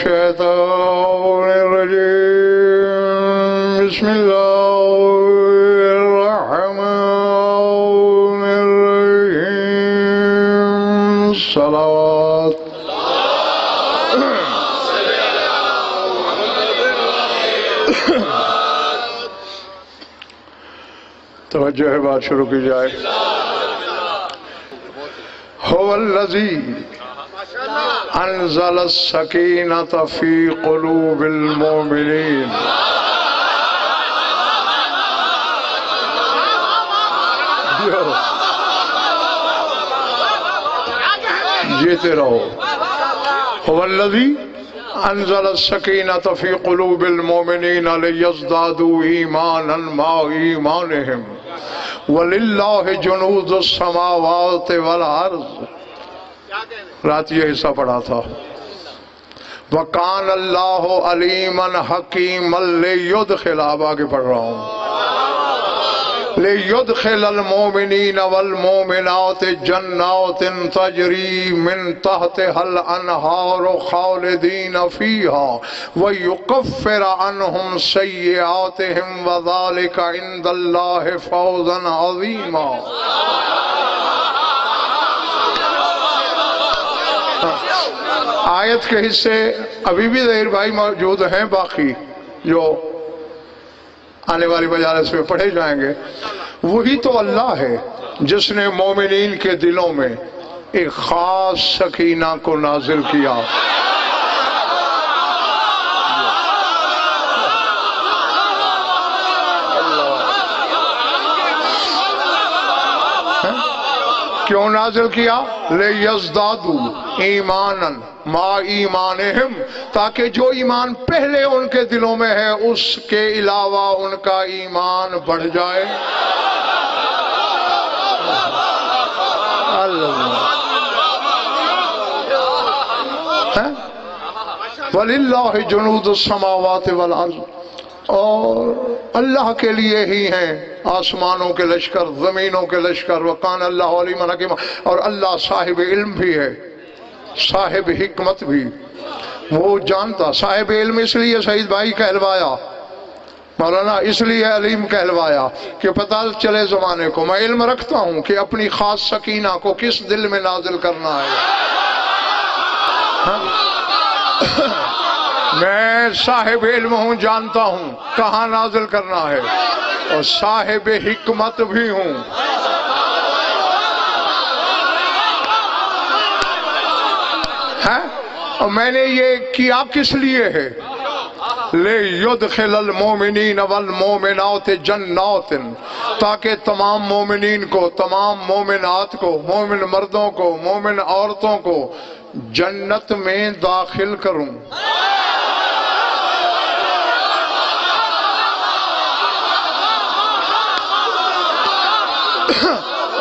الشيطان الرجيم بسم الله الرحمن الرحيم صلوات توجہ ہے، بات شروع کی جائے۔ هو الذی انزل السکینۃ فی قلوب المؤمنین۔ جیتے رہو۔ هو الذی انزل السکینۃ فی قلوب المؤمنین لیزدادوا ایمانا مع ایمانہم وَلِلَّهِ جُنُودُ السَّمَاوَاتِ وَالْأَرْضِ۔ رات یہ حصہ پڑھا تھا۔ وَكَانَ اللَّهُ عَلِيمًا حَكِيمًا لِيُدْخِلَ، اب آگے پڑھ رہا ہوں، لِيُدْخِلَ الْمُؤْمِنِينَ وَالْمُؤْمِنَاتِ جَنَّاتٍ تَجْرِي مِن تَحْتِهَا الْأَنْهَارُ خَالِدِينَ فِيهَا وَيُكَفِّرَ عَنْهُمْ سَيِّئَاتِهِمْ وَذَلِكَ عِندَ اللَّهِ فَوْزًا عَظِيمًا۔ آیت کے حصے ابھی بھی ظہیر بھائی موجود ہیں، باقی جو آنے والی مجالس میں پڑھے جائیں گے۔ وہی تو اللہ ہے جس نے مومنین کے دلوں میں ایک خاص سکینہ کو نازل کیا۔ کیوں نازل کیا؟ لِيَزْدَادُوا ایماناً مع ایمانہم، تاکہ جو ایمان پہلے ان کے دلوں میں ہے اس کے علاوہ ان کا ایمان بڑھ جائے۔ وَلِلَّهِ جُنُودُ السَّمَاوَاتِ وَالْأَرْضِ، اور اللہ کے لیے ہی ہیں آسمانوں کے لشکر، زمینوں کے لشکر۔ وَقَانَ اللَّهُ عَلِيمًا حَكِيمًا، اور اللہ صاحب علم بھی ہے، صاحب حکمت بھی، وہ جانتا۔ صاحب علم اس لیے سعید بھائی کہلوایا، مولانا اس لیے علیم کہلوایا کہ پتہ چلے زمانے کو میں علم رکھتا ہوں کہ اپنی خاص سکینہ کو کس دل میں نازل کرنا ہے۔ میں صاحب علم ہوں، جانتا ہوں کہاں نازل کرنا ہے، اور صاحب حکمت بھی ہوں۔ اور میں نے یہ کیا کس لیے ہے؟ لِيُدْخِلَ الْمُؤْمِنِينَ وَالْمُؤْمِنَاتِ جَنَّاتٍ، تاکہ تمام مومنین کو، تمام مومنات کو، مومن مردوں کو، مومن عورتوں کو جنت میں داخل کروں۔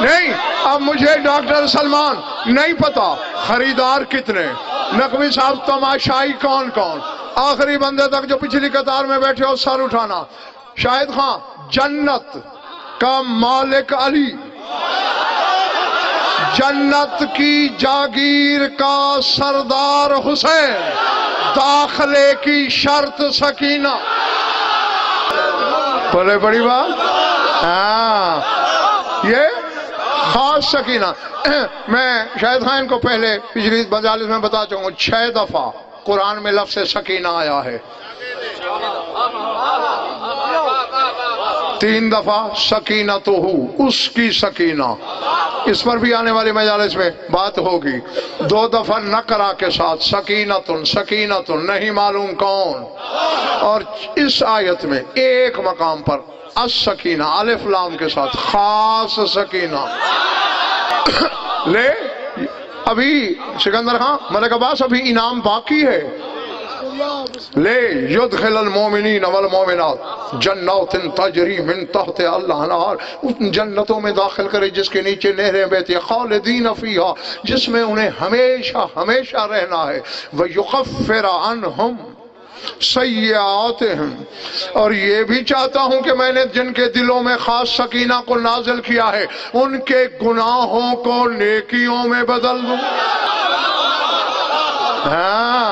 نہیں، اب مجھے ڈاکٹر سلمان نہیں پتا خریدار کتنے، نقوی صاحب تماشائی کون کون، آخری بندے تک جو پچھلی قطار میں بیٹھے ہو سر اٹھانا۔ شاہد خان، جنت کا مالک علی، جنت کی جاگیر کا سردار حسین، داخلے کی شرط سکینہ۔ بولے بڑی بات، ہاں یہ خاص سکینہ۔ میں شاہد خان کو پہلے پچھلی مجالس میں بتا چاہوں گا، 6 دفعہ قرآن میں لفظ سکینہ آیا ہے، 3 دفعہ سکینتہ، اس کی سکینہ، اس پر بھی آنے والی مجالس میں بات ہوگی۔ 2 دفعہ نکرہ کے ساتھ سکینتن، سکینتن، نہیں معلوم کون۔ اور اس آیت میں ایک مقام پر السکینہ، الف لام کے ساتھ خاص سکینہ۔ لے ابھی سکندر خان، ملک عباس، ابھی انعام باقی ہے۔ لے یدخل المومنین والمومنات جنات تجری من تحت الانہار، ان جنتوں میں داخل کرے جس کے نیچے نہریں بہتی ہیں، خالدین فیہا، جس میں انہیں ہمیشہ ہمیشہ رہنا ہے، ویکفر عنہم سیئاتہم، اور یہ بھی چاہتا ہوں کہ میں نے جن کے دلوں میں خاص سکینہ کو نازل کیا ہے ان کے گناہوں کو نیکیوں میں بدل دوں۔ ہاں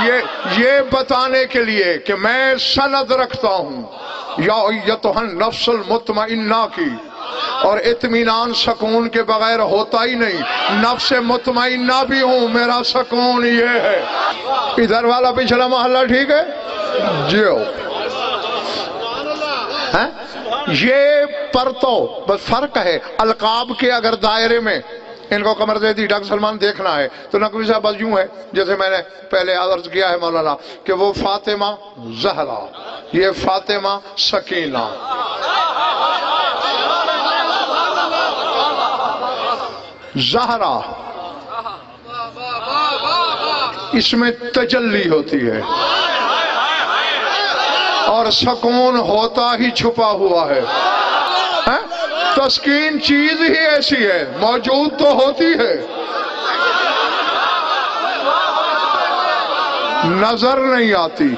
یہ بتانے کے لیے کہ میں سند رکھتا ہوں یا ایتھن نفس المطمئنہ کی، اور اطمینان سکون کے بغیر ہوتا ہی نہیں، نفس مطمئنہ بھی ہوں، میرا سکون یہ ہے۔ ادھر والا پچھلا محلہ ٹھیک ہے جیو، یہ پرتو بس فرق ہے القاب کے۔ اگر دائرے میں ان کو کمر دے دی ڈاکٹر سلمان دیکھنا ہے تو نقوی صاحب بس یوں ہے جیسے میں نے پہلے عرض کیا ہے مولانا کہ وہ فاطمہ زہرا، یہ فاطمہ سکینہ، زہرا اس میں تجلی ہوتی ہے اور سکون ہوتا ہی چھپا ہوا ہے۔ تسکین چیز ہی ایسی ہے، موجود تو ہوتی ہے، نظر نہیں آتی۔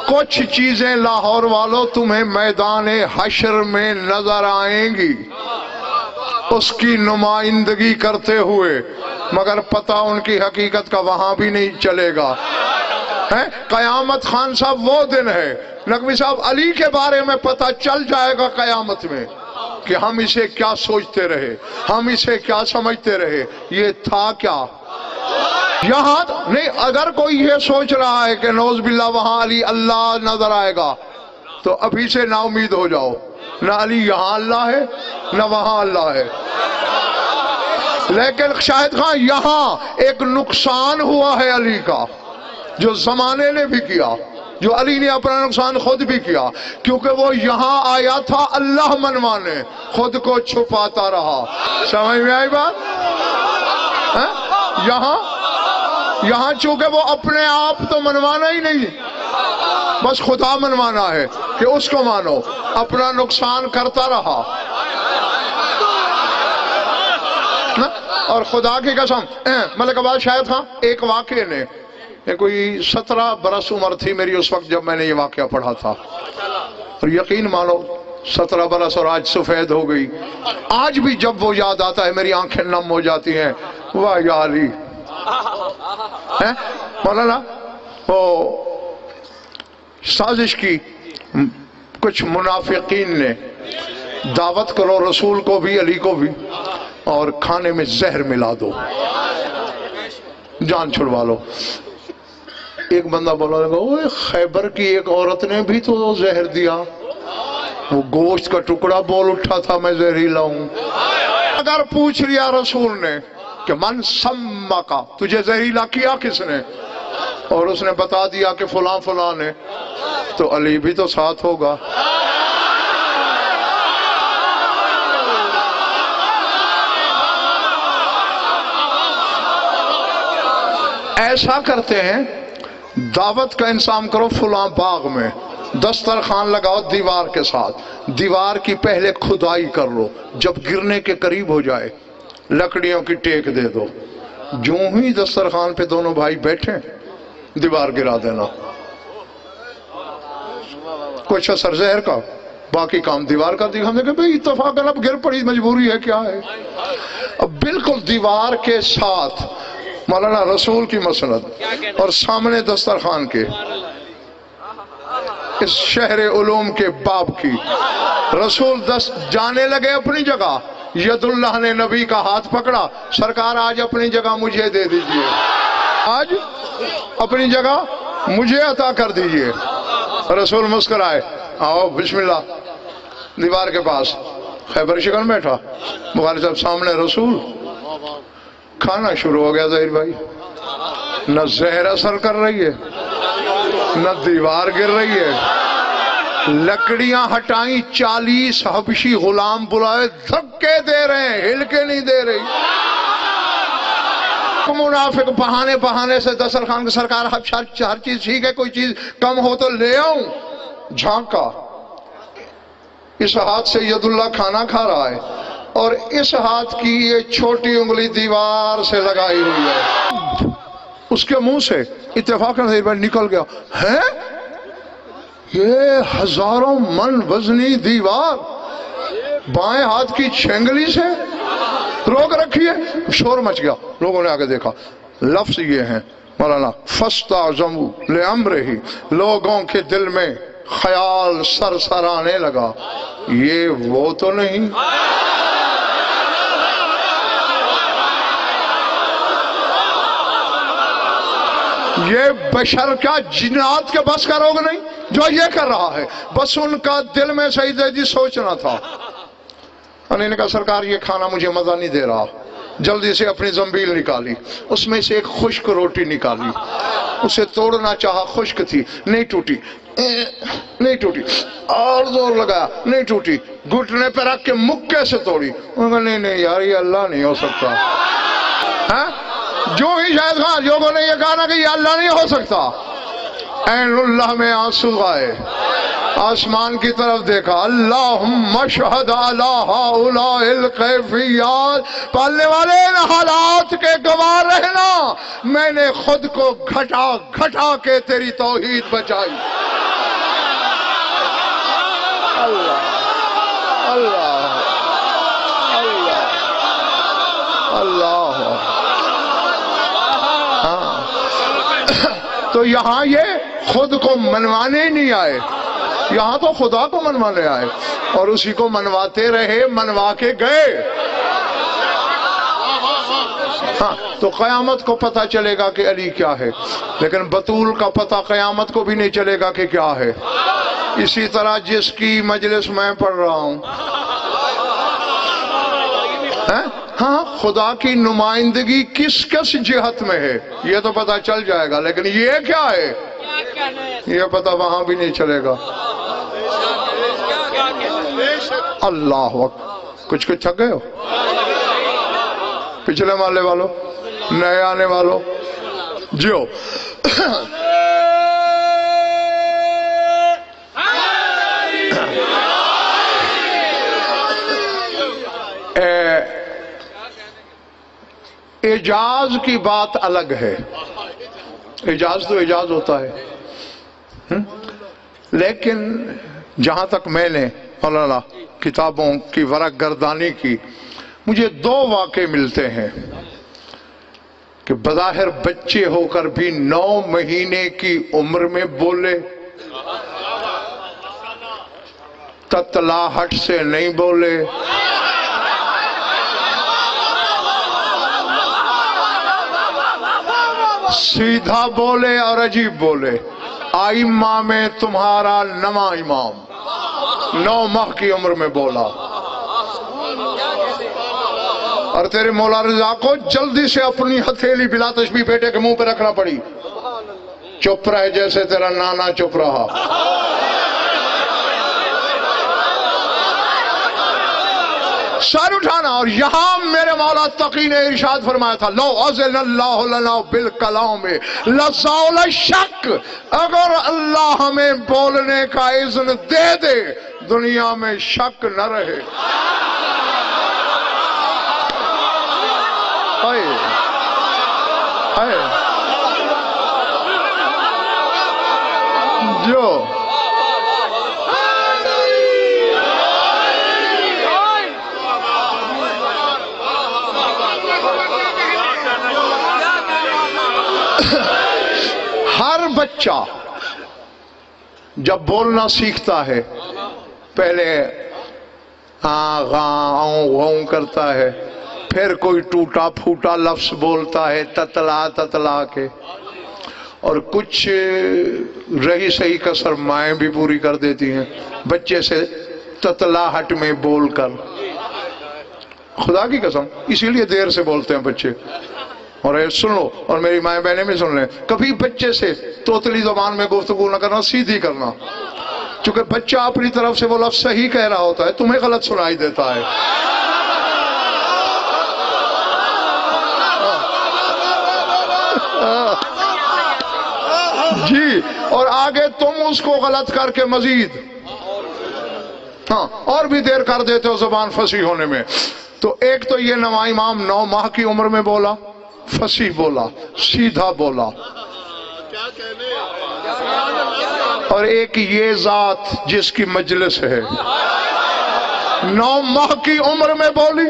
کچھ چیزیں لاہور والوں تمہیں میدان حشر میں نظر آئیں گی اس کی نمائندگی کرتے ہوئے، مگر پتہ ان کی حقیقت کا وہاں بھی نہیں چلے گا۔ قیامت خان صاحب وہ دن ہے، نقوی صاحب علی کے بارے میں پتہ چل جائے گا قیامت میں کہ ہم اسے کیا سوچتے رہے، ہم اسے کیا سمجھتے رہے، یہ تھا کیا۔ یہاں نہیں، اگر کوئی یہ سوچ رہا ہے کہ نعوذ باللہ وہاں علی اللہ نظر آئے گا تو ابھی سے نا امید ہو جاؤ، نہ علی یہاں اللہ ہے نہ وہاں اللہ ہے۔ لیکن شاہد خان یہاں ایک نقصان ہوا ہے علی کا جو زمانے نے بھی کیا، جو علی نے اپنا نقصان خود بھی کیا، کیونکہ وہ یہاں آیا تھا اللہ منوانے، خود کو چھپاتا رہا۔ سمجھ میں آئی بات؟ یہاں چونکہ وہ اپنے آپ تو منوانا ہی نہیں، بس خدا منوانا ہے کہ اس کو مانو، اپنا نقصان کرتا رہا۔ اور خدا کی قسم ملک عباس شاہد خان ایک واقعے نے، کوئی 17 برس عمر تھی میری اس وقت جب میں نے یہ واقعہ پڑھا تھا، اور یقین مانو 17 برس اور آج سفید ہو گئی، آج بھی جب وہ یاد آتا ہے میری آنکھیں نم ہو جاتی ہیں۔ واہ یا علی! مولانا وہ سازش کی کچھ منافقین نے، دعوت کرو رسول کو بھی علی کو بھی اور کھانے میں زہر ملا دو، جان چھڑوا لو۔ ایک بندہ بولا لگا، اوہ خیبر کی ایک عورت نے بھی تو زہر دیا، وہ گوشت کا ٹکڑا بول اٹھا تھا میں زہریلا ہوں۔ اگر پوچھ لیا رسول نے کہ من سمکا، تجھے زہریلا کیا کس نے، اور اس نے بتا دیا کہ فلاں فلاں نے، تو علی بھی تو ساتھ ہوگا۔ ایسا کرتے ہیں، دعوت کا انتظام کرو فلاں باغ میں، دسترخوان لگاؤ دیوار کے ساتھ، دیوار کی پہلے کھدائی کر لو، جب گرنے کے قریب ہو جائے لکڑیوں کی ٹیک دے دو، جو ہی دسترخوان پہ دونوں بھائی بیٹھیں دیوار گرا دینا، کچھ اثر زہر کا، باقی کام دیوار کا۔ ہم نے کہا بھئی اتفاقاً اب گر پڑی، مجبوری ہے، کیا ہے۔ اب بالکل دیوار کے ساتھ مولانا رسول کی مسند اور سامنے دسترخوان کے، اس شہر علوم کے باب کی، رسول جانے لگے اپنی جگہ، ید اللہ نے نبی کا ہاتھ پکڑا، سرکار آج اپنی جگہ مجھے دے دیجئے، آج اپنی جگہ مجھے عطا کر دیجئے۔ رسول مسکرائے، آؤ بسم اللہ، دیوار کے پاس خیبر شکن بیٹھا، بخاری صاحب سامنے رسول، کھانا شروع ہو گیا۔ ظاہر بھائی نہ زہر اثر کر رہی ہے نہ دیوار گر رہی ہے، لکڑیاں ہٹائیں، 40 حبشی غلام بلائے، دھکے دے رہے ہیں، ہل کے نہیں دے رہی۔ منافق بہانے سے دسترخوان کے سرکار ہر چیز ٹھیک ہے، کوئی چیز کم ہو تو لے آؤں، جھانکا، اس ہاتھ سے ید اللہ کھانا کھا رہا ہے اور اس ہاتھ کی یہ چھوٹی انگلی دیوار سے لگائی ہوئی ہے، اس کے منہ سے اتفاقاً نکل گیا، ہے یہ 1000 من وزنی دیوار بائیں ہاتھ کی چھنگلی سے روک رکھی ہے۔ شور مچ گیا، لوگوں نے آگے دیکھا، لفظ یہ ہیں مولانا فاستعظموا لامرہ، لوگوں کے دل میں خیال سر آنے لگا یہ وہ تو نہیں یہ بشر کا جنات کے بس کا روگ نہیں جو یہ کر رہا ہے، بس ان کا دل میں سیدہ جی سوچنا تھا۔ انہوں نے کہا سرکار یہ کھانا مجھے مزہ نہیں دے رہا، جلدی سے اپنی زنبیل نکالی، اس میں سے ایک خشک روٹی نکالی، اسے توڑنا چاہا، خشک تھی، نہیں ٹوٹی، نہیں ٹوٹی، اور زور لگایا، نہیں ٹوٹی، گھٹنے پہ رکھ کے مکے سے توڑی۔ انہوں نے کہا نہیں نہیں یار یہ اللہ نہیں ہو سکتا۔ جو ہی شاید خان لوگوں نے یہ کہا نا کہ یہ اللہ نہیں ہو سکتا، عین اللہ میں آنسو آئے، آسمان کی طرف دیکھا، اللہم اشہد علی ہؤلاء الکیفیات، پالنے والے ان حالات کے گواہ رہنا میں نے خود کو گھٹا کے تیری توحید بچائی۔ اللہ اللہ اللہ اللہ۔ تو یہاں یہ خود کو منوانے نہیں آئے، یہاں تو خدا کو منوانے آئے، اور اسی کو منواتے رہے، منوا کے گئے۔ ہاں تو قیامت کو پتہ چلے گا کہ علی کیا ہے، لیکن بطول کا پتہ قیامت کو بھی نہیں چلے گا کہ کیا ہے۔ اسی طرح جس کی مجلس میں پڑھ رہا ہوں، ہاں خدا کی نمائندگی کس کس جہت میں ہے یہ تو پتہ چل جائے گا، لیکن یہ کیا ہے یہ پتہ وہاں بھی نہیں چلے گا۔ اللہ وقت کچھ تھک گئے ہو، پچھلے محلے والوں، نئے آنے والوں جو اعجاز کی بات الگ ہے، اعجاز تو اعجاز ہوتا ہے، لیکن جہاں تک میں نے مولانا کتابوں کی ورق گردانی کی، مجھے دو واقعے ملتے ہیں کہ بظاہر بچے ہو کر بھی 9 مہینے کی عمر میں بولے، تتلاہٹ سے نہیں بولے، سیدھا بولے اور عجیب بولے۔ آئمہ میں تمہارا نواں امام 9 ماہ کی عمر میں بولا، اور تیرے مولا رضا کو جلدی سے اپنی ہتھیلی بلا تشبیہ بیٹے کے منہ پہ رکھنا پڑی، چپ رہے جیسے تیرا نانا چپ رہا۔ سر اٹھانا، اور یہاں میرے مولا تقی نے ارشاد فرمایا تھا لو اذن اللہ لنا بالکلام لزال الشک، اگر اللہ ہمیں بولنے کا اذن دے دے دنیا میں شک نہ رہے۔ جو ہر بچہ جب بولنا سیکھتا ہے پہلے آں غاں آؤں غاؤں کرتا ہے، پھر کوئی ٹوٹا پھوٹا لفظ بولتا ہے تتلا تتلا کے، اور کچھ رہی صحیح کسر مائیں بھی پوری کر دیتی ہیں بچے سے تتلاہٹ میں بول کر، خدا کی قسم اسی لیے دیر سے بولتے ہیں بچے۔ اور سن لو، اور میری مائیں بہنیں بھی سن لیں، کبھی بچے سے توتلی زبان میں گفتگو نہ کرنا، سیدھی کرنا، چونکہ بچہ اپنی طرف سے وہ لفظ صحیح کہہ رہا ہوتا ہے، تمہیں غلط سنائی دیتا ہے۔ جی، اور آگے تم اس کو غلط کر کے مزید اور بھی دیر کر دیتے ہو زبان فصیح ہونے میں۔ تو ایک تو یہ نواں امام 9 ماہ کی عمر میں بولا، فصیح بولا، سیدھا بولا، اور ایک یہ ذات جس کی مجلس ہے 9 ماہ کی عمر میں بولی،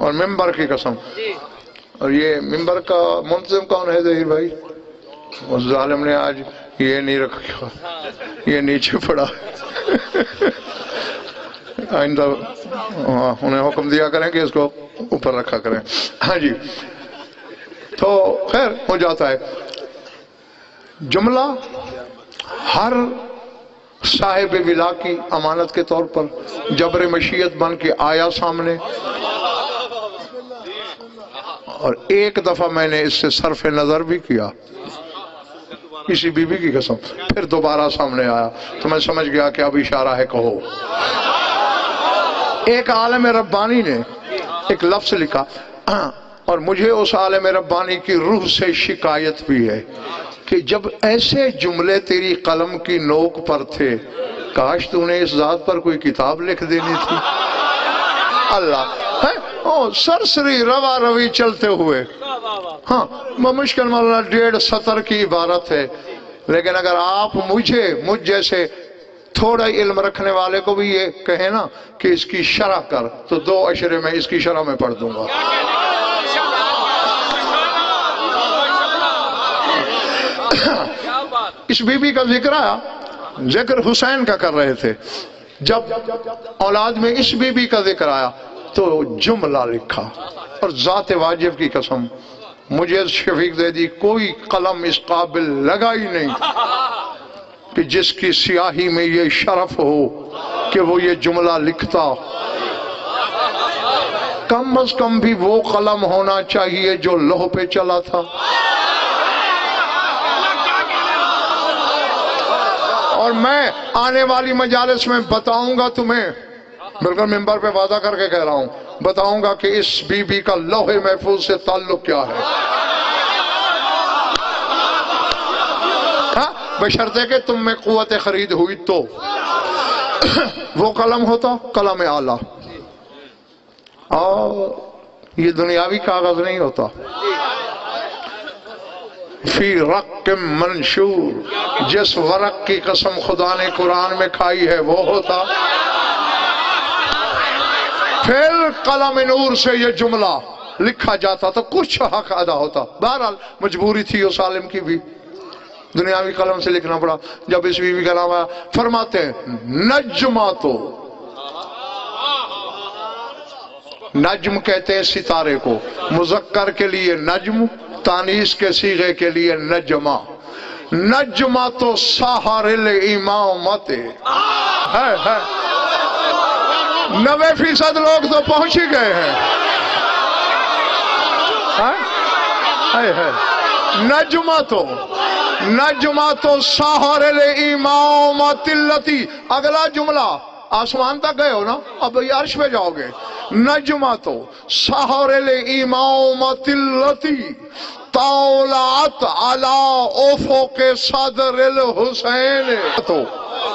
اور ممبر کی قسم. اور یہ ممبر کا منتظم کون ہے ظہیر بھائی؟ اس ظالم نے آج یہ نہیں رکھا، یہ نیچے پڑا. آئندہ انہیں حکم دیا کریں کہ اس کو اوپر رکھا کریں. ہاں جی، تو خیر ہو جاتا ہے. جملہ ہر صاحب ولا کی امانت کے طور پر جبر مشیت بن کے آیا سامنے، اور ایک دفعہ میں نے اس سے صرف نظر بھی کیا، کسی بی بی کی قسم، پھر دوبارہ سامنے آیا تو میں سمجھ گیا کہ اب اشارہ ہے کہو. ایک عالم ربانی نے ایک لفظ لکھا، اور مجھے اس عالم ربانی کی روح سے شکایت بھی ہے کہ جب ایسے جملے تیری قلم کی نوک پر تھے، کاش تو نے اس ذات پر کوئی کتاب لکھ دینی تھی. اللہ سرسری روا روی چلتے ہوئے، ہاں مشکل مولانا 1.5 سطر کی عبارت ہے، لیکن اگر آپ مجھ جیسے تھوڑا علم رکھنے والے کو بھی یہ کہیں نا کہ اس کی شرح کر، تو 2 اشرے میں اس کی شرح میں پڑھ دوں گا. اس بی بی کا ذکر آیا، ذکر حسین کا کر رہے تھے، جب اولاد میں اس بی بی کا ذکر آیا تو جملہ لکھا. اور ذات واجب کی قسم مجھے شفیق دے دی کوئی قلم اس قابل لگا ہی نہیں کہ جس کی سیاہی میں یہ شرف ہو کہ وہ یہ جملہ لکھتا. کم از کم بھی وہ قلم ہونا چاہیے جو لوح پہ چلا تھا. اور میں آنے والی مجالس میں بتاؤں گا تمہیں، بالکل ممبر پہ وعدہ کر کے کہہ رہا ہوں، بتاؤں گا کہ اس بی بی کا لوح محفوظ سے تعلق کیا ہے. ہاں بشرطے کہ تم میں قوت خرید ہوئی تو. وہ قلم ہوتا قلم اعلیٰ، اور یہ دنیاوی کاغذ نہیں ہوتا. فی رق منشور، جس ورق کی قسم خدا نے قرآن میں کھائی ہے وہ ہوتا. پھر قلم نور سے یہ جملہ لکھا جاتا تو کچھ حق ادا ہوتا. بہرحال مجبوری تھی اس عالم کی بھی، دنیاوی قلم سے لکھنا پڑا. جب اس بی بی کا نام آیا، فرماتے ہیں نجماتو، نجم کہتے ہیں ستارے کو، مذکر کے لیے نجم، تانیث کے صیغے کے لیے نجمہ. نجماتو سحر الامامت ہے 90% لوگ تو پہنچ ہی گئے ہیں. نجماتو سحر الامامت اللتی. اگلا جملہ آسمان تک گئے ہو نا، اب عرش پہ جاؤ گے. نجماتو سحر الامامت اللتی طالعت علی افق صدر الحسین.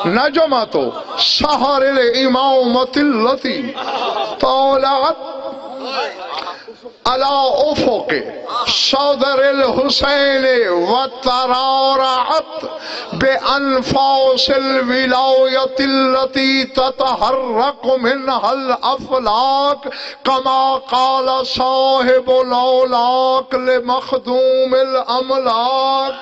نجماتو سحر الامامت اللتی طالعت علی افق صدر الحسین وترارعت بانفاس الولایت اللتی تتحرک منها الافلاک کما قال صاحب الاولاک لمخدوم الاملاک.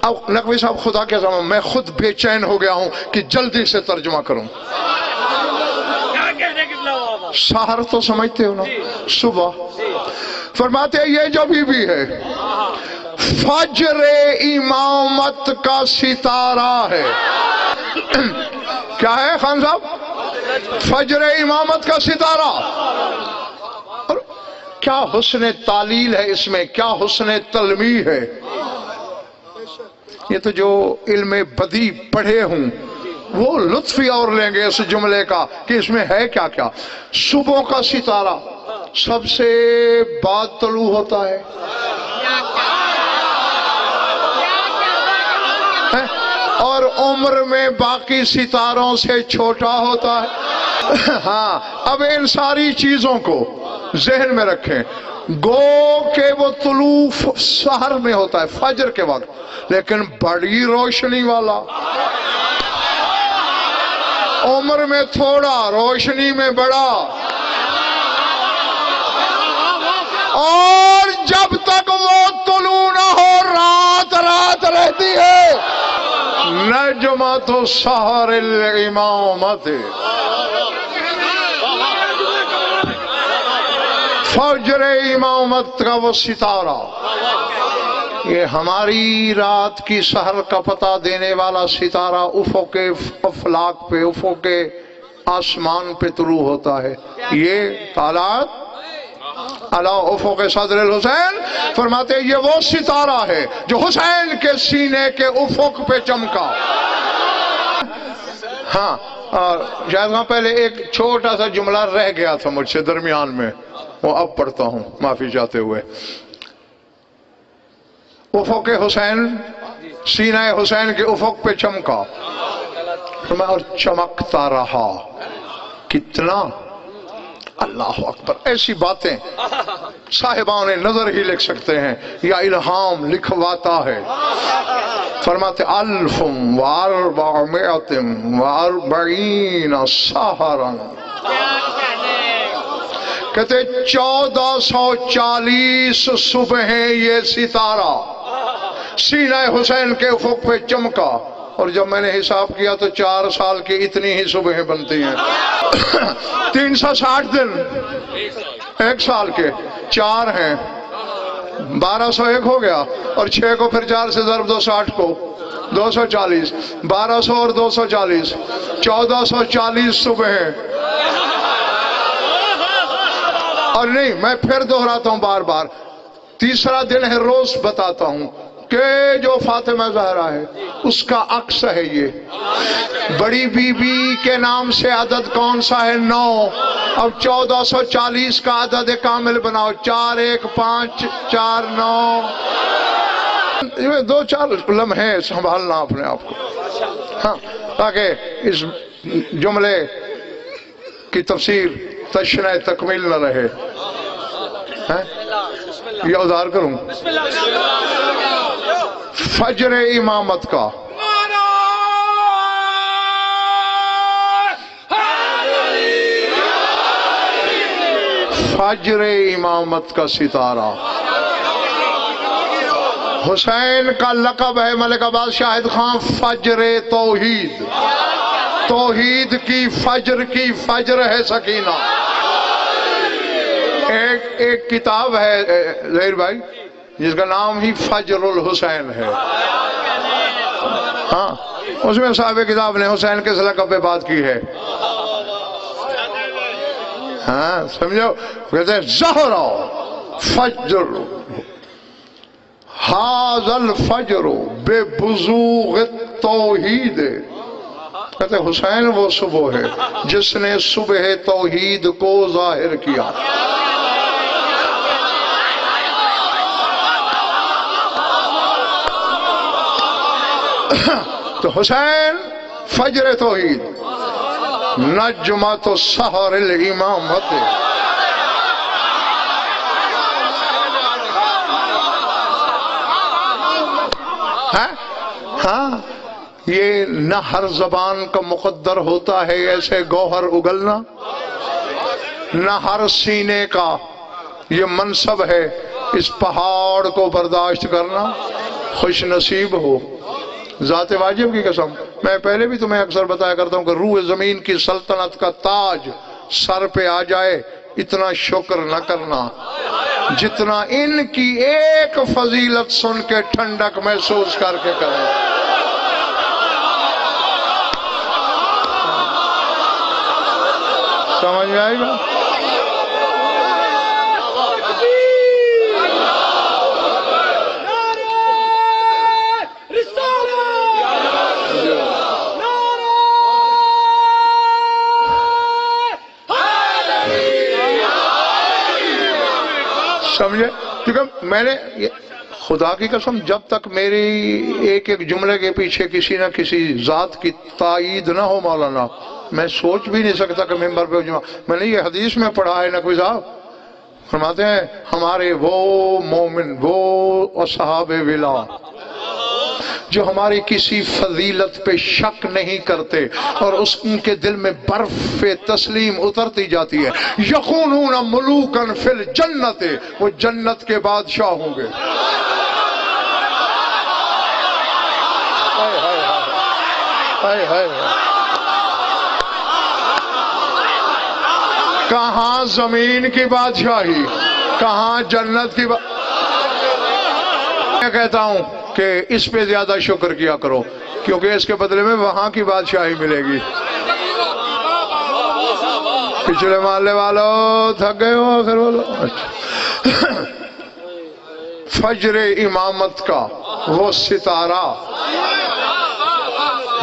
اب نقوی صاحب خدا کے زمان میں خود بے چین ہو گیا ہوں کہ جلدی سے ترجمہ کروں. سحر تو سمجھتے ہو نا، صبح. فرماتے ہیں یہ جو بی بی ہے فجر امامت کا ستارہ ہے. کیا ہے خان صاحب؟ فجر امامت کا ستارہ. اور کیا حسن تعلیل ہے اس میں، کیا حسن تلمیح ہے. یہ تو جو علم بدی پڑھے ہوں وہ لطف ہی اور لیں گے اس جملے کا کہ اس میں ہے کیا کیا. صبح کا ستارہ سب سے بعد طلوع ہوتا ہے، اور عمر میں باقی ستاروں سے چھوٹا ہوتا ہے. ہاں اب ان ساری چیزوں کو ذہن میں رکھیں. گو کہ وہ طلوع سحر میں ہوتا ہے فجر کے وقت، لیکن بڑی روشنی والا. عمر میں تھوڑا، روشنی میں بڑا، اور جب تک وہ طلوع نہ ہو رات رات رہتی ہے۔ نجمۃ السحر الامامت، فجر امامت کا وہ ستارہ، یہ ہماری رات کی سحر کا پتہ دینے والا ستارہ افق افلاک پہ، افق آسمان پہ طلوع ہوتا ہے۔ یہ حالات اللہ افق صدر الحسین فرماتے ہیں یہ وہ ستارہ ہے جو حسین کے سینے کے افق پہ چمکا۔ ہاں، اور شاید وہاں پہلے ایک چھوٹا سا جملہ رہ گیا تھا مجھ سے درمیان میں، وہ اب پڑھتا ہوں معافی چاہتے ہوئے۔ افق حسین، سینہ حسین کے افق پہ چمکا، اور چمکتا رہا۔ کتنا؟ اللہ اکبر! ایسی باتیں صاحبان نظر ہی لکھ سکتے ہیں یا الہام لکھواتا ہے۔ فرماتے 1440 سحرا، کہتے 1440 صبحیں یہ ستارہ سینہ حسین کے افق پہ چمکا، اور جب میں نے حساب کیا تو 4 سال کی اتنی ہی صبحیں بنتی ہیں۔ 360 دن ایک سال کے 4 ہیں، 1201 ہو گیا، اور 6 کو پھر 4 سے ضرب دو، 60 کو 240، 1200 اور 240، 1440 صبحیں۔ اور نہیں، میں پھر دہراتا ہوں بار بار، تیسرا دن ہے، روز بتاتا ہوں کہ جو فاطمہ زہرا ہے اس کا عکس ہے یہ۔ بڑی بی بی کے نام سے عدد کون سا ہے؟ 9۔ اب 1440 کا عدد کامل بناؤ، 4 1 5 4 9۔ 2-4 لمحے سنبھالنا اپنے آپ کو، ہاں، تاکہ اس جملے کی تفسیر تشنہ تکمیل نہ رہے۔ یہ ادھار کروں فجر امامت کا، فجر امامت کا ستارہ حسین کا لقب ہے ملک عباس شاہد خان فجر توحید، توحید کی فجر ہے سکینہ۔ ایک کتاب ہے ظہیر بھائی جس کا نام ہی فجر الحسین ہے، ہاں، اس میں صاحب کتاب نے حسین کے لقب پہ بات کی ہے، ہاں، سمجھو، کہتے ہیں زہرا فجر ھذا الفجر بے بزوغ التوحید، کہتے ہیں حسین وہ صبح ہے جس نے صبح توحید کو ظاہر کیا۔ تو حسین فجر توحید، نجمۃ السحر الامامت، ہاں، یہ نہ ہر زبان کا مقدر ہوتا ہے ایسے گوہر اگلنا، نہ ہر سینے کا یہ منصب ہے اس پہاڑ کو برداشت کرنا۔ خوش نصیب ہو، ذات واجب کی قسم، میں پہلے بھی تمہیں اکثر بتایا کرتا ہوں کہ روح زمین کی سلطنت کا تاج سر پہ آ جائے اتنا شکر نہ کرنا جتنا ان کی ایک فضیلت سن کے ٹھنڈک محسوس کر کے کریں۔ سمجھ میں آئے گا؟ سمجھے؟ کیونکہ میں نے خدا کی قسم جب تک میری ایک ایک جملے کے پیچھے کسی نہ کسی ذات کی تائید نہ ہو مولانا، میں سوچ بھی نہیں سکتا کہ ممبر پہ جمعہ، میں نے یہ حدیث میں پڑھا ہے نقوی صاحب فرماتے ہیں ہمارے وہ مومن، وہ اصحاب ولا جو ہماری کسی فضیلت پہ شک نہیں کرتے اور ان کے دل میں برف تسلیم اترتی جاتی ہے. یکونون ملوکا فی الجنت، وہ جنت کے بادشاہ ہوں گے. کہاں زمین کی بادشاہی، کہاں جنت کی میں کہتا ہوں کہ اس پہ زیادہ شکر کیا کرو، کیونکہ اس کے بدلے میں وہاں کی بادشاہی ملے گی. پچھلے محلے والوں تھک گئے ہو آخر والوں. فجر امامت کا وہ ستارہ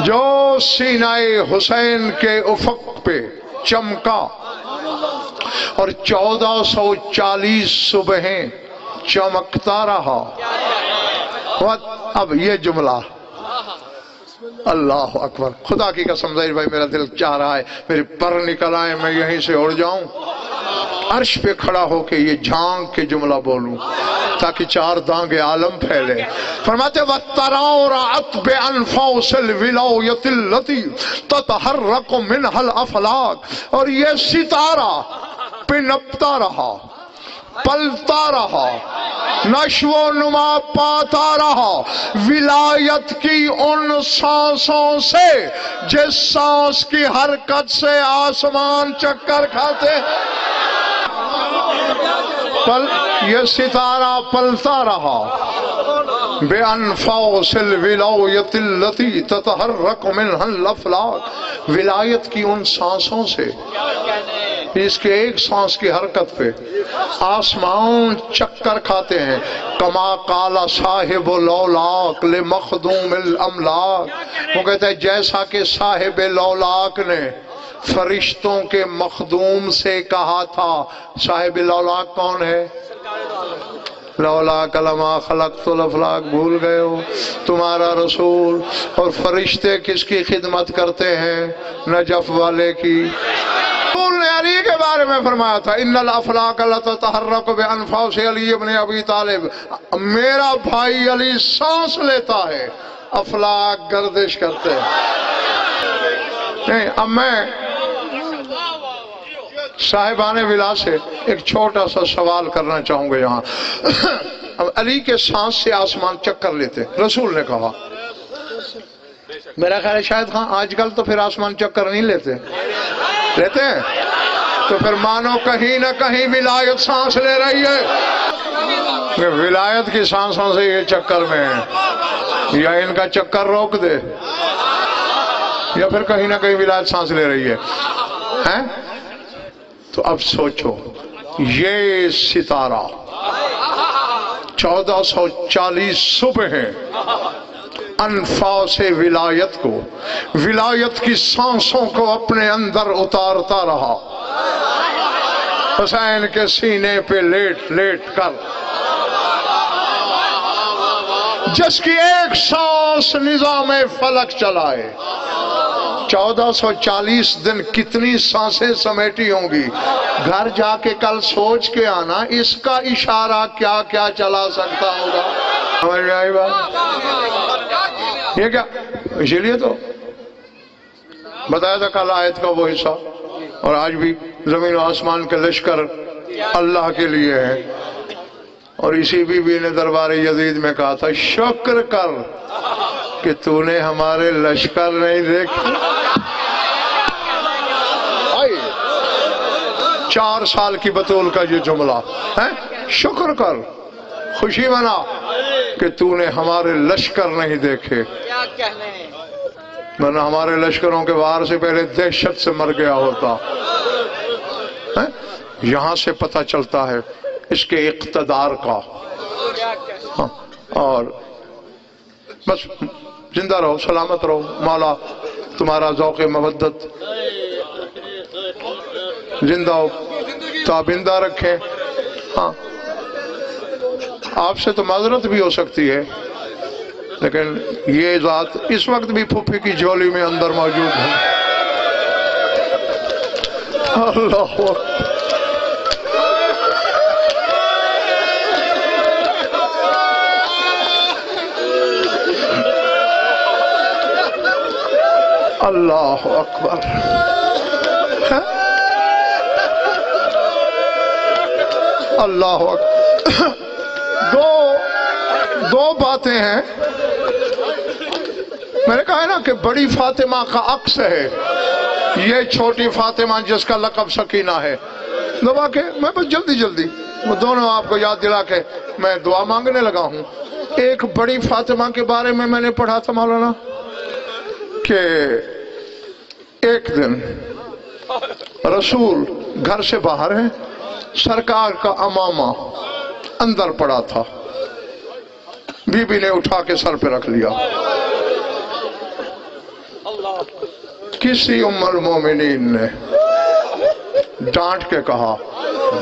جو سینہ حسین کے افق پہ چمکا اور 1440 صبحیں چمکتا رہا. اب یہ جملہ اللہ اکبر، خدا کی قسم ظاہر بھائی میرا دل چاہ رہا ہے میرے پر نکل آئے، میں یہیں سے اڑ جاؤں، عرش پہ کھڑا ہو کے یہ جھانک کے جملہ بولوں تاکہ 4 دانگ عالم پھیلے. فرماتے وَالتَّرَوْرَعَتْ بِأَنْفَوْسِ الْوِلَوْيَةِ الَّتِي تَتَحَرَّقُ مِنْهَا الْأَفْلَاقِ، اور یہ ستارہ پنپتا رہا، پلتا رہا، نشو و نما پاتا رہا ولایت کی ان سانسوں سے جس سانس کی حرکت سے آسمان چکر کھاتے. یہ ستارہ پلتا رہا بِأَنْفَوْسِ الْوِلَوْيَةِ الَّتِي تَتَحَرَّقُ مِنْهَا الْأَفْلَاقِ، ولایت کی ان سانسوں سے اس کے ایک سانس کی حرکت پہ آسمان چکر کھاتے ہیں. کما قال صاحب لولاک لمخدوم الاملاک، وہ کہتا ہے جیسا کہ صاحب لولاک نے فرشتوں کے مخدوم سے کہا تھا. صاحب لولاک کون ہے؟ لولاک لما خلقت الافلاک، بھول گئے ہو؟ تمہارا رسول. اور فرشتے کس کی خدمت کرتے ہیں؟ نجف والے کی. رسول نے علی کے بارے میں فرمایا تھا ان الافلاک لتتحرک بانفاس علی ابن ابی طالب، میرا بھائی علی سانس لیتا ہے، افلاک گردش کرتے ہیں. نہیں، اب میں صاحبان ولا سے ایک چھوٹا سا سوال کرنا چاہوں گا یہاں. اب علی کے سانس سے آسمان چکر لیتے، رسول نے کہا. میرا خیال ہے شاید آج کل تو پھر آسمان چکر نہیں لیتے ہیں، تو پھر مانو کہیں نہ کہیں ولایت سانس لے رہی ہے. ولایت کی سانسوں سے یہ چکر میں ہے، یا ان کا چکر روک دے یا پھر کہیں نہ کہیں ولایت سانس لے رہی ہے. تو اب سوچو، یہ ستارہ 1440 صبح ہیں انفاس ولایت کو، ولایت کی سانسوں کو اپنے اندر اتارتا رہا، حسین کے سینے پہ لیٹ لیٹ کر، جس کی ایک سانس نظام فلک چلائے. 1440 دن کتنی سانسیں سمیٹی ہوں گی. گھر جا کے کل سوچ کے آنا اس کا اشارہ کیا کیا چلا سکتا ہوگا. سمجھ میں آئی بات؟ یہ کیا، اسی لیے تو بتایا تھا کل آیت کا وہ حصہ. اور آج بھی زمین و آسمان کے لشکر اللہ کے لیے ہے. اور اسی بی بی نے دربار یزید میں کہا تھا شکر کر کہ تو نے ہمارے لشکر نہیں دیکھے. 4 سال کی بطول کا یہ جملہ ہے، شکر کر، خوشی منا کہ تو نے ہمارے لشکر نہیں دیکھے، ورنہ ہمارے لشکروں کے وار سے پہلے دہشت سے مر گیا ہوتا. یہاں سے پتہ چلتا ہے اس کے اقتدار کا. اور بس زندہ رہو، سلامت رہو، مولا تمہارا ذوق مودت زندہ ہو، تابندہ رکھیں. ہاں آپ سے تو معذرت بھی ہو سکتی ہے، لیکن یہ ذات اس وقت بھی پھوپھی کی جھولی میں اندر موجود ہے. اللہ اللہ اکبر. اللہ اکبر. دو باتیں ہیں. میں نے کہا ہے نا کہ بڑی فاطمہ کا عکس ہے یہ چھوٹی فاطمہ جس کا لقب سکینہ ہے. دبا کے میں بس جلدی وہ دونوں آپ کو یاد دلا کے میں دعا مانگنے لگا ہوں. ایک بڑی فاطمہ کے بارے میں نے پڑھا تھا مولانا کہ ایک دن رسول گھر سے باہر ہیں، سرکار کا امامہ اندر پڑا تھا، بی بی نے اٹھا کے سر پہ رکھ لیا. کسی ام المومنین نے ڈانٹ کے کہا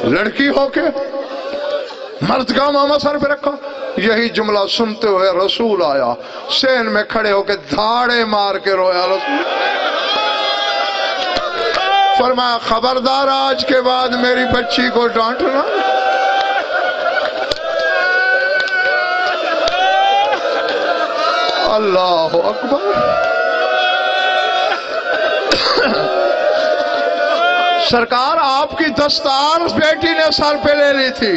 لڑکی ہو کے مرد کا امامہ سر پہ رکھا. یہی جملہ سنتے ہوئے رسول آیا، سین میں کھڑے ہو کے دھاڑے مار کے رویا. رسول فرمایا خبردار آج کے بعد میری بچی کو ڈانٹنا. اللہ اکبر. سرکار آپ کی دستار بیٹی نے سر پہ لے لی تھی،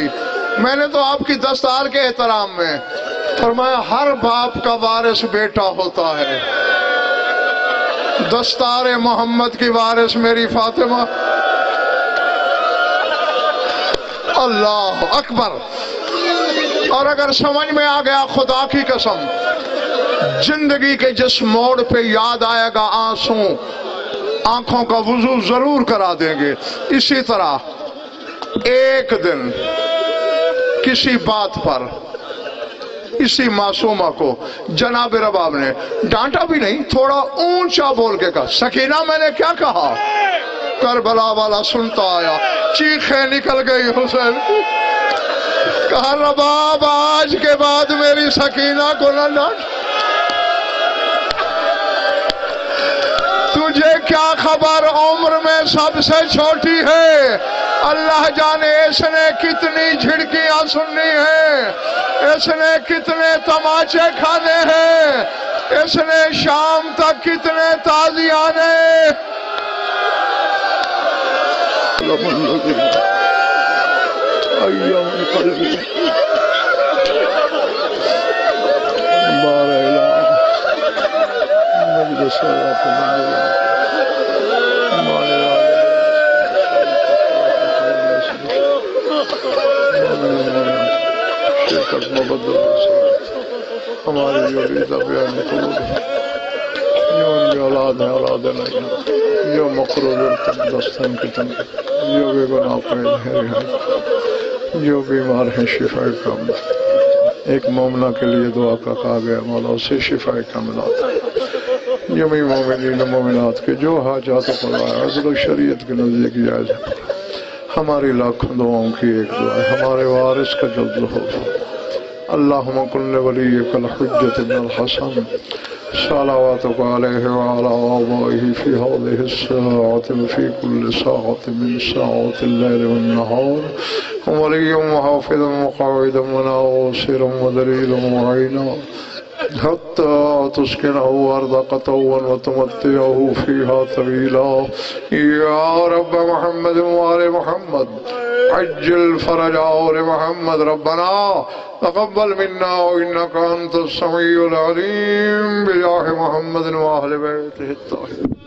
میں نے تو آپ کی دستار کے احترام میں فرمایا ہر باپ کا وارث بیٹا ہوتا ہے، دستار محمد کی وارث میری فاطمہ. اللہ اکبر. اور اگر سمجھ میں آ گیا خدا کی قسم زندگی کے جس موڑ پہ یاد آئے گا آنسوں آنکھوں کا وضو ضرور کرا دیں گے. اسی طرح ایک دن کسی بات پر اسی معصومہ کو جناب رباب نے ڈانٹا بھی نہیں، تھوڑا اونچا بول کے کہا سکینہ میں نے کیا کہا؟ کربلا والا سنتا آیا، چیخیں نکل گئی حسین. کہا رباب آج کے بعد میری سکینہ کو نہ ڈانٹ. تجھے کیا خبر عمر میں سب سے چھوٹی ہے، اللہ جانے اس نے کتنی جھڑکیاں سننی ہیں، اس نے کتنے تماچے کھانے ہیں، اس نے شام تک کتنے تازیانے. ہماری جو عیدہ بیان قبول جو ان کی اولاد ہیں اولاد نہیں، جو مقروض تک دستن کی تن، جو بے گناہ قید ہیں، جو بیمار ہیں شفا کاملہ. ایک مومنہ کے لیے دعا کا کہا گیا مولا سے شفا کاملات. جمعی مومنین و مومنات کے جو حاجات پڑھایا عدل و شریعت کے نزدیک جائز ہے. ہماری لاکھوں دعاؤں کی ایک دعا ہے، ہمارے وارث کا جلد ہو. اللہم کن ولیک الحجت بن الحسن صلواتک علیہ وعلا آبائہ فی هذه الساعة وفی کل ساعة من ساعات اللیل والنہار ولی وحافظ وقاعد وناصر ودلیل وعینا حتى تسكنه أرضك طوعا وتمتعه فيها طويلا. يا رب محمد وآل محمد عجل فرج آل محمد. ربنا تقبل منا إنك أنت السميع العليم بجاه محمد وآل بيته الطاهرين.